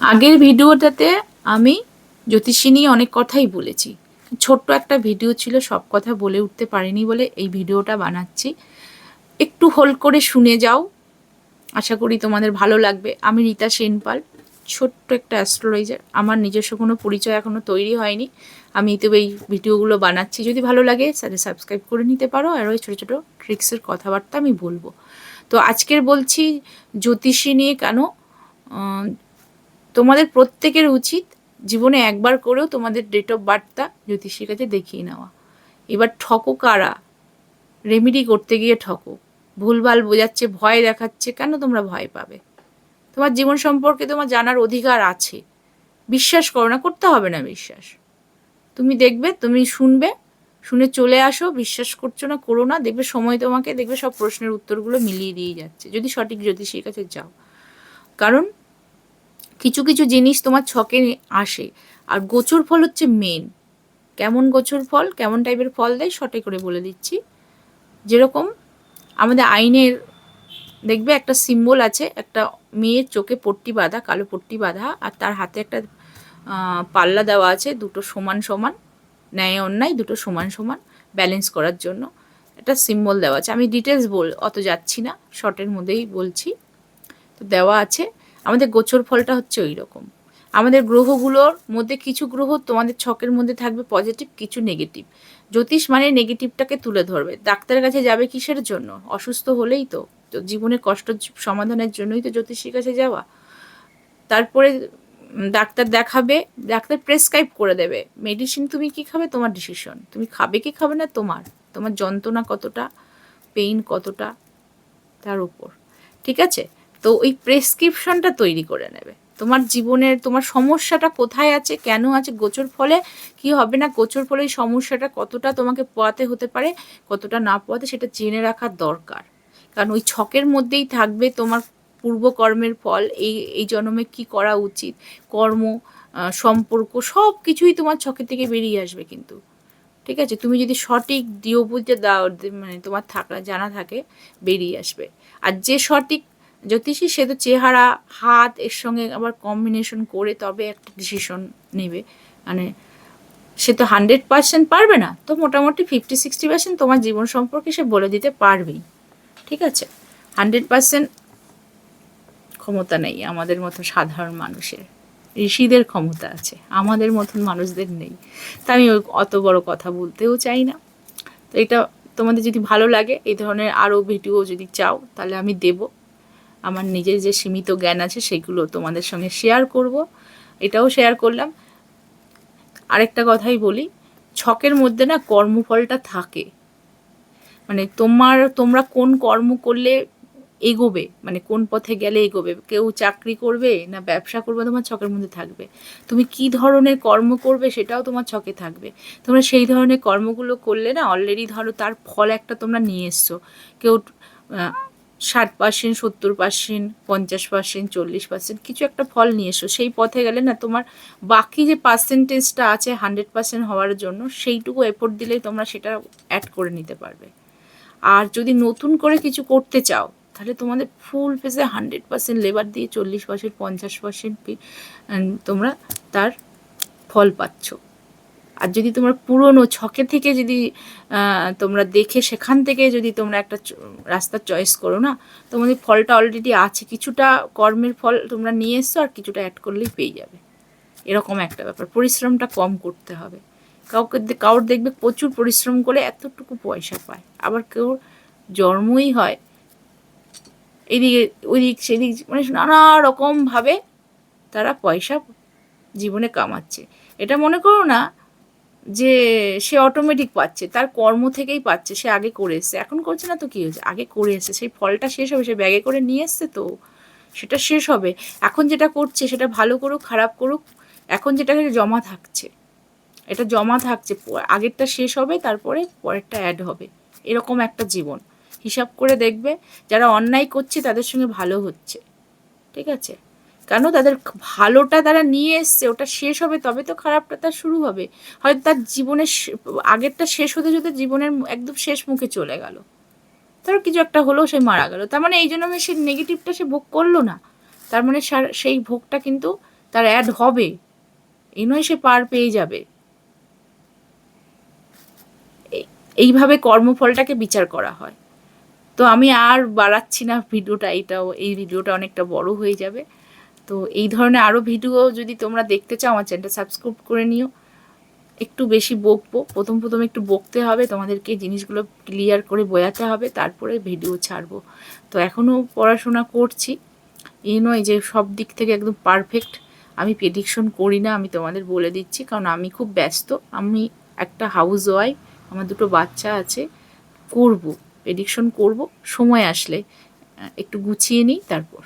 আগের ভিডিওটাতে আমি জ্যোতিষী নিয়ে অনেক কথাই বলেছি। ছোট্ট একটা ভিডিও ছিল, সব কথা বলে উঠতে পারিনি বলে এই ভিডিওটা বানাচ্ছি। একটু হোল্ড করে শুনে যাও, আশা করি তোমাদের ভালো লাগবে। আমি রীতা সেনপাল, ছোট্ট একটা অ্যাস্ট্রোলজার। আমার নিজস্ব কোনো পরিচয় এখনও তৈরি হয়নি, আমি তো এই ভিডিওগুলো বানাচ্ছি। যদি ভালো লাগে তাহলে সাবস্ক্রাইব করে নিতে পারো, আর ওই ছোটো ছোটো ট্রিক্সের কথাবার্তা আমি বলবো। তো আজকের বলছি জ্যোতিষী নিয়ে কেন। তোমাদের প্রত্যেকের উচিত জীবনে একবার করেও তোমাদের ডেট অফ বার্থটা জ্যোতিষীর কাছে দেখিয়ে নেওয়া। এবার ঠকো কারা? রেমেডি করতে গিয়ে ঠকো, ভুলভাল বোঝাচ্ছে, ভয় দেখাচ্ছে। কেন তোমরা ভয় পাবে? তোমার জীবন সম্পর্কে তোমার জানার অধিকার আছে। বিশ্বাস করো না, করতে হবে না বিশ্বাস। তুমি দেখবে, তুমি শুনবে, শুনে চলে আসো। বিশ্বাস করছো না, করো না, দেখবে সময় তোমাকে দেখবে সব প্রশ্নের উত্তরগুলো মিলিয়ে দিয়ে যাচ্ছে, যদি সঠিক জ্যোতিষীর কাছে যাও। কারণ কিছু কিছু জিনিস তোমার ছকে আসে, আর গোচর ফল হচ্ছে মেন। কেমন গোচর ফল, কেমন টাইপের ফল দেয় সঠিক করে বলে দিচ্ছি। যেরকম আমাদের আইনের দেখবে একটা সিম্বল আছে, একটা মেয়ের চোখে পট্টি বাঁধা, কালো পট্টি বাঁধা, আর তার হাতে একটা পাল্লা দেওয়া আছে, দুটো সমান সমান, ন্যায় অন্যায় দুটো সমান সমান ব্যালেন্স করার জন্য একটা সিম্বল দেওয়া আছে। আমি ডিটেলস অত যাচ্ছি না, শর্টের মধ্যেই বলছি। তো দেওয়া আছে। আমাদের গোচর ফলটা হচ্ছে ওই রকম। আমাদের গ্রহগুলোর মধ্যে কিছু গ্রহ তোমাদের ছকের মধ্যে থাকবে পজিটিভ, কিছু নেগেটিভ। জ্যোতিষ মানে নেগেটিভটাকে তুলে ধরবে। ডাক্তারের কাছে যাবে কিসের জন্য? অসুস্থ হলেই তো, তো জীবনের কষ্ট সমাধানের জন্যই তো জ্যোতিষীর কাছে যাওয়া। তারপরে ডাক্তার দেখাবে, ডাক্তার প্রেসক্রাইব করে দেবে মেডিসিন। তুমি কি খাবে তোমার ডিসিশন, তুমি খাবে কি খাবে না তোমার, তোমার যন্ত্রণা কতটা, পেইন কতটা, তার উপর। ঠিক আছে? তো ওই প্রেসক্রিপশনটা তৈরি করে নেবে। তোমার জীবনের তোমার সমস্যাটা কোথায় আছে, কেন আছে, গোচর ফলে কি হবে না, গোচর ফলে এই সমস্যাটা কতটা তোমাকে পোয়াতে হতে পারে, কতটা না পোয়াতে, সেটা জেনে রাখার দরকার। কারণ ওই ছকের মধ্যেই থাকবে তোমার পূর্বকর্মের ফল, এই এই জন্মে কি করা উচিত, কর্ম, সম্পর্ক, সব কিছুই তোমার ছকের থেকে বেরিয়ে আসবে কিন্তু। ঠিক আছে? তুমি যদি সঠিক বুঝে দাও, মানে তোমার থাকা জানা থাকে, বেরিয়ে আসবে। আর যে সঠিক জ্যোতিষী, সে তো চেহারা, হাত এর সঙ্গে আবার কম্বিনেশন করে তবে একটা ডিসিশন নেবে। মানে সে তো 100% পারবে না, তো মোটামুটি 50-60% তোমার জীবন সম্পর্কে সে বলে দিতে পারবেই। ঠিক আছে? 100% ক্ষমতা নেই আমাদের মতো সাধারণ মানুষের। ঋষিদের ক্ষমতা আছে, আমাদের মতন মানুষদের নেই। তা আমি অত বড় কথা বলতেও চাই না। তো এটা তোমাদের যদি ভালো লাগে, এই ধরনের আরও ভিডিও যদি চাও, তাহলে আমি দেব। আমার নিজের যে সীমিত জ্ঞান আছে সেগুলো তোমাদের সঙ্গে শেয়ার করব। এটাও শেয়ার করলাম। আরেকটা কথাই বলি, ছকের মধ্যে না কর্মফলটা থাকে। মানে তোমরা কোন কর্ম করলে এগোবে, মানে কোন পথে গেলে এগোবে, কেউ চাকরি করবে না ব্যবসা করবে, তোমার ছকের মধ্যে থাকবে। তুমি কি ধরনের কর্ম করবে সেটাও তোমার ছকে থাকবে। তোমরা সেই ধরনের কর্মগুলো করলে না, অলরেডি ধরো তার ফল একটা তোমরা নিয়ে এসছো। কেউ 60%, 70%, 50%, 40% কিছু একটা ফল নিয়ে এসো, সেই পথে গেলে না তোমার বাকি যে পার্সেন্টেজটা আছে 100% হওয়ার জন্য, সেইটুকু এফোর্ট দিলেই তোমরা সেটা অ্যাড করে নিতে পারবে। আর যদি নতুন করে কিছু করতে চাও, তাহলে তোমাদের ফুল ফেসে 100% লেবার দিয়ে 40%, 50% তোমরা তার ফল পাচ্ছ। আর যদি তোমরা পুরনো ছকে থেকে যদি তোমরা দেখে সেখান থেকে যদি তোমরা একটা রাস্তার চয়েস করো না, তোমাদের ফলটা অলরেডি আছে। কিছুটা কর্মের ফল তোমরা নিয়ে এসছো, আর কিছুটা অ্যাড করলেই পেয়ে যাবে। এরকম একটা ব্যাপার। পরিশ্রমটা কম করতে হবে। কারোর দেখবে প্রচুর পরিশ্রম করে এতটুকু পয়সা পায়, আবার কেউ জন্মই হয় এদিকে ওইদিক সেদিক, মানে নানা রকমভাবে তারা পয়সা জীবনে কামাচ্ছে। এটা মনে করো না যে সে অটোমেটিক পাচ্ছে, তার কর্ম থেকেই পাচ্ছে। সে আগে করে এসছে, এখন করছে না তো কী হয়েছে, আগে করে এসছে, সেই ফলটা শেষ হবে, সে ব্যাগে করে নিয়ে এসছে, তো সেটা শেষ হবে। এখন যেটা করছে সেটা ভালো করুক খারাপ করুক, এখন যেটা জমা থাকছে, এটা জমা থাকছে, আগেরটা শেষ হবে, তারপরে পরেরটা অ্যাড হবে। এরকম একটা জীবন। হিসাব করে দেখবে, যারা অন্যায় করছে তাদের সঙ্গে ভালো হচ্ছে। ঠিক আছে? কেন? তাদের ভালোটা তারা নিয়ে এসছে, ওটা শেষ হবে তবে তো খারাপটা তার শুরু হবে। হয়তো তার জীবনের আগেরটা শেষ হতে হতে জীবনের একদম শেষ মুখে চলে গেল, তার কিছু একটা হলেও সে মারা গেল। তার মানে এই জন্য সে নেগেটিভটা সে ভোগ করলো না, তার মানে সেই ভোগটা কিন্তু তার অ্যাড হবে, এই নয় সে পার পেয়ে যাবে। এইভাবে কর্মফলটাকে বিচার করা হয়। তো আমি আর বাড়াচ্ছি না ভিডিওটা, এই ভিডিওটা অনেকটা বড় হয়ে যাবে। তো এই ধরনের আরও ভিডিও যদি তোমরা দেখতে চাও আমার চ্যানেলটা সাবস্ক্রাইব করে নিও। একটু বেশি বকবো, প্রথম একটু বকতে হবে, তোমাদেরকে জিনিসগুলো ক্লিয়ার করে বোঝাতে হবে, তারপরে ভিডিও ছাড়বো। তো এখনও পড়াশোনা করছি, এই নয় যে সব দিক থেকে একদম পারফেক্ট আমি প্রেডিকশন করি না, আমি তোমাদের বলে দিচ্ছি, কারণ আমি খুব ব্যস্ত। আমি একটা হাউস ওয়াইফ, আমার 2 বাচ্চা আছে, করব প্রেডিকশন করব সময় আসলে, একটু গুছিয়ে নিই তারপর।